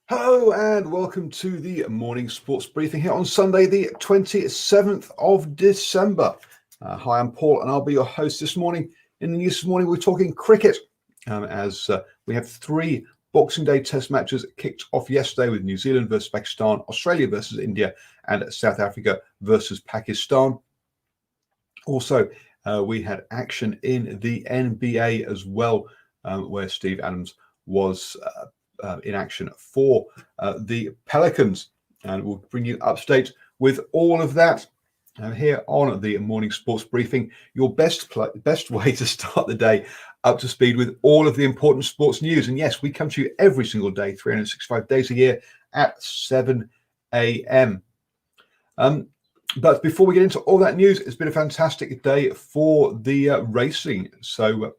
Hello and welcome to the morning sports briefing here on Sunday, the 27th of December. Hi, I'm Paul and I'll be your host this morning. In the news this morning, we're talking cricket as we have three Boxing Day test matches kicked off yesterday with New Zealand versus Pakistan, Australia versus India and South Africa versus Pakistan. Also, we had action in the NBA as well, where Steve Adams was in action for the Pelicans, and we'll bring you up to date with all of that here on the morning sports briefing. Your best way to start the day up to speed with all of the important sports news. And yes, we come to you every single day, 365 days a year at 7 a.m. But before we get into all that news, it's been a fantastic day for the racing. So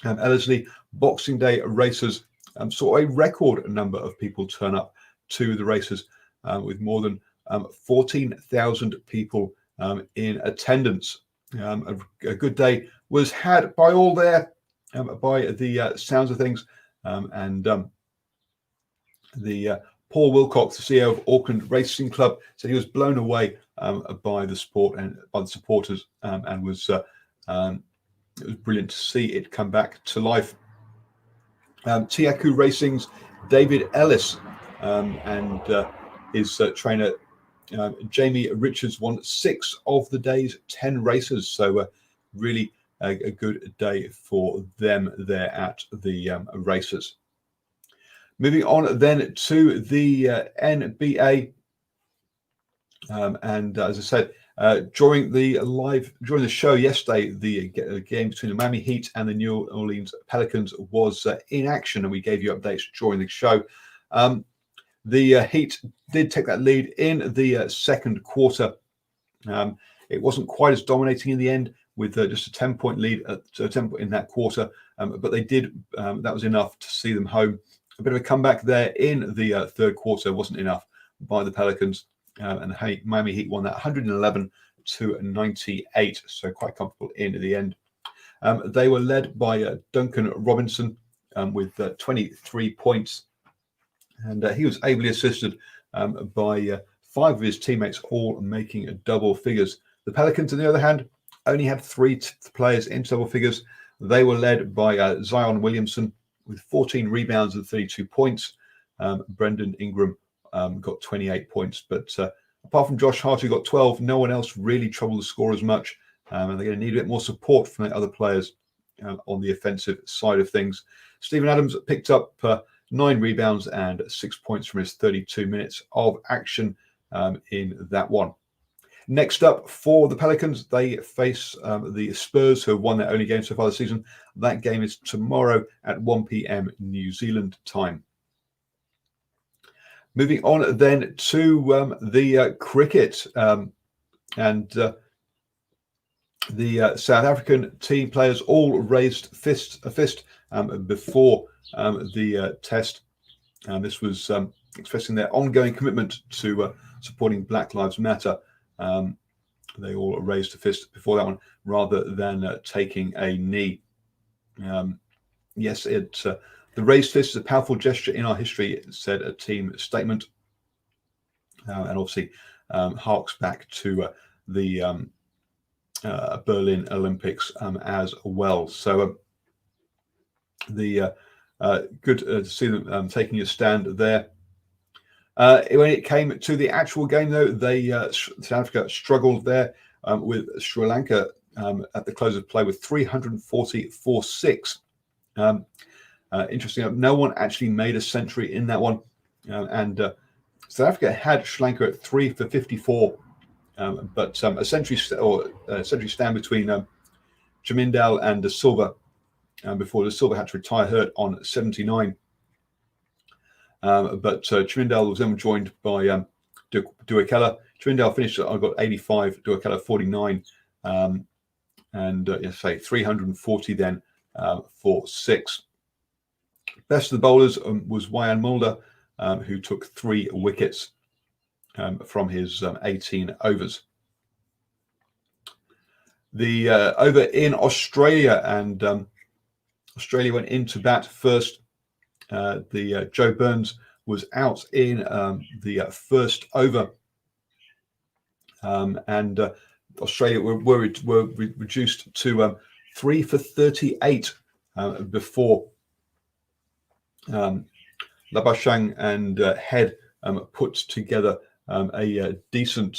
Ellerslie Boxing Day races saw a record number of people turn up to the races, with more than 14,000 people in attendance. A good day was had by all there, by the sounds of things, and the Paul Wilcox, the CEO of Auckland Racing Club, said he was blown away by the sport and by the supporters, and it was brilliant to see it come back to life. Tiaku Racing's David Ellis and his trainer Jamie Richards won 6 of the day's 10 races. So really a good day for them there at the races. Moving on then to the NBA, and as I said, during the show yesterday, the game between the Miami Heat and the New Orleans Pelicans was in action, and we gave you updates during the show. The Heat did take that lead in the second quarter. It wasn't quite as dominating in the end, with just a 10-point lead in that quarter, but they did. That was enough to see them home. A bit of a comeback there in the third quarter wasn't enough by the Pelicans. And the Miami Heat won that 111-98, so quite comfortable in the end. They were led by Duncan Robinson with 23 points, and he was ably assisted by 5 of his teammates, all making double figures. The Pelicans, on the other hand, only had 3 players in double figures. They were led by Zion Williamson with 14 rebounds and 32 points. Brendan Ingram got 28 points, but apart from Josh Hart, who got 12, no one else really troubled the score as much, and they're going to need a bit more support from the other players on the offensive side of things. Stephen Adams picked up 9 rebounds and 6 points from his 32 minutes of action in that one. Next up for the Pelicans, they face the Spurs, who have won their only game so far this season. That game is tomorrow at 1 p.m. New Zealand time. Moving on then to the cricket, and the South African team players all raised a fist before the test. This was expressing their ongoing commitment to supporting Black Lives Matter. They all raised a fist before that one, rather than taking a knee. Yes, the raised fist is a powerful gesture in our history, said a team statement, and obviously harks back to the Berlin Olympics as well. So the good to see them taking a stand there. When it came to the actual game, though, South Africa struggled there with Sri Lanka at the close of play with 344-6. Interesting enough, no one actually made a century in that one, and South Africa had Sri Lanka at 3 for 54, but a century stand between Jamindal and De Silva, before De Silva had to retire hurt on 79. But Jamindal was then joined by Duakela. Jamindal finished got 85, Duakela 49, and 340 then for 6. Best of the bowlers was Wayan Mulder, who took 3 wickets from his 18 overs. The over in Australia, and Australia went into bat first. Joe Burns was out in the first over, and Australia were reduced to 3 for 38 before Labuschagne and Head put together a decent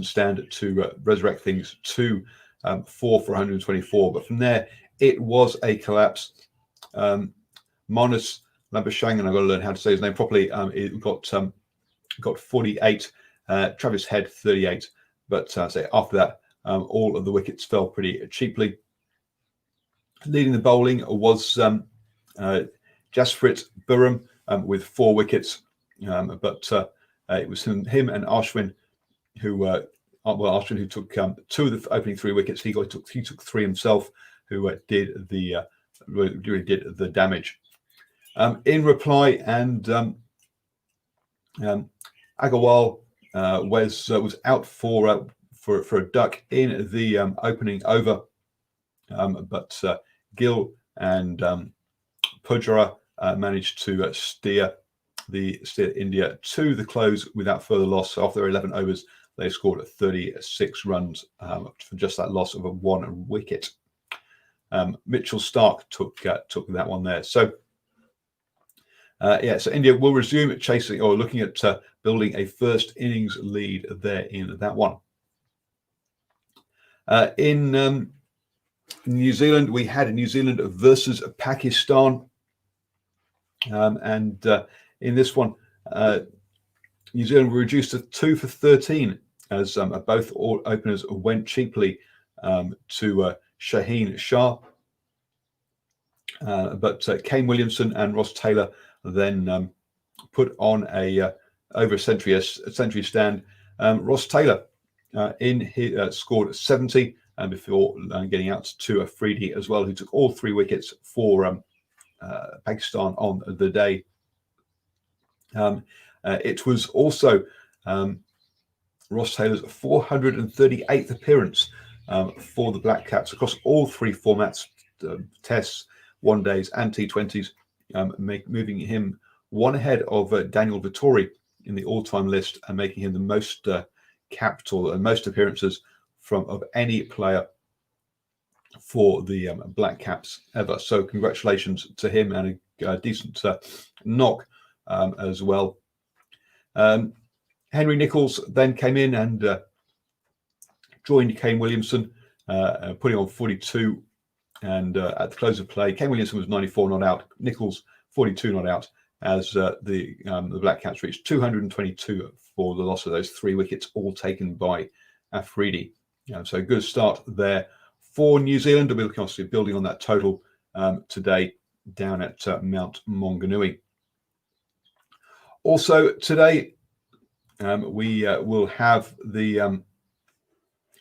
stand to resurrect things to 4 for 124. But from there, it was a collapse. Manus Labuschagne, and I've got to learn how to say his name properly. It got 48. Travis Head 38. But say after that, all of the wickets fell pretty cheaply. Leading the bowling was Jasprit Burham with 4 wickets, but it was him and Ashwin Ashwin who took 2 of the opening 3 wickets. He took 3 himself, who did the damage. In reply, and Agarwal was out for a duck in the opening over, but Gill and Pujara managed to steer India to the close without further loss. So after their 11 overs, they scored 36 runs for just that loss of 1 wicket. Mitchell Starc took that one there. So so India will resume chasing or looking at building a first innings lead there in that one. In New Zealand, we had New Zealand versus Pakistan, and in this one, New Zealand were reduced to 2 for 13 as both openers went cheaply to Shaheen Shah, but Kane Williamson and Ross Taylor then put on over a century stand. Ross Taylor scored 70 before getting out to Afridi as well, who took all 3 wickets for Pakistan on the day. It was also Ross Taylor's 438th appearance for the Black Caps across all 3 formats, Tests, One Days and T20s, moving him 1 ahead of Daniel Vettori in the all-time list and making him the most capped or most appearances of any player for the Black Caps ever. So congratulations to him, and a decent knock as well. Henry Nicholls then came in and joined Kane Williamson, putting on 42. And at the close of play, Kane Williamson was 94 not out, Nicholls 42 not out, as the Black Caps reached 222 for the loss of those 3 wickets, all taken by Afridi. So a good start there for New Zealand. We'll be looking obviously building on that total today down at Mount Maunganui. Also today, we will have the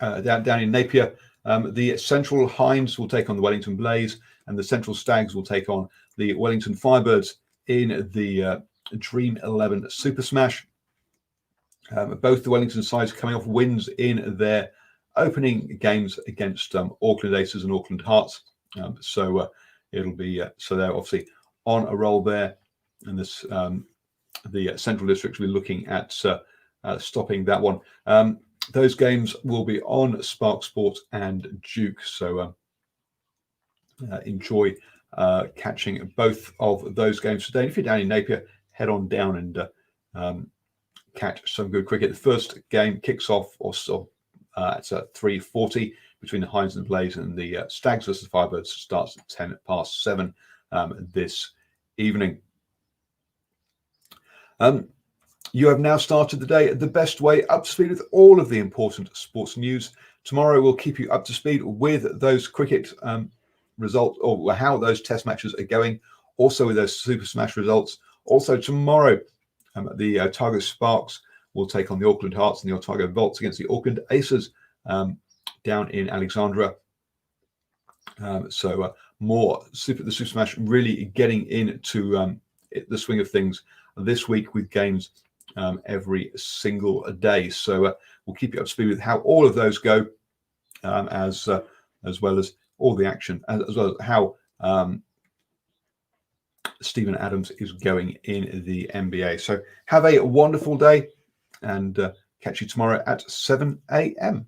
down in Napier, the Central Hinds will take on the Wellington Blaze, and the Central Stags will take on the Wellington Firebirds in the Dream 11 Super Smash. Both the Wellington sides coming off wins in their opening games against Auckland Aces and Auckland Hearts. So it'll be so they're obviously on a roll there, and this the Central Districts will be looking at stopping that one. Those games will be on Spark Sports and Duke, so enjoy catching both of those games today. If you're down in Napier, head on down and catch some good cricket. The first game kicks off at 3:40 between the Hinds and the Blaze, and the Stags versus Firebirds starts at 7:10 this evening. You have now started the day the best way, up to speed with all of the important sports news. Tomorrow we'll keep you up to speed with those cricket results, or how those test matches are going, also with those Super Smash results. Also tomorrow, the Otago Sparks will take on the Auckland Hearts, and the Otago Volts against the Auckland Aces down in Alexandra. So more the Super Smash really getting into the swing of things this week with games every single day. So we'll keep you up to speed with how all of those go, as well as all the action, as well as how Steven Adams is going in the NBA. So have a wonderful day, and catch you tomorrow at 7 a.m.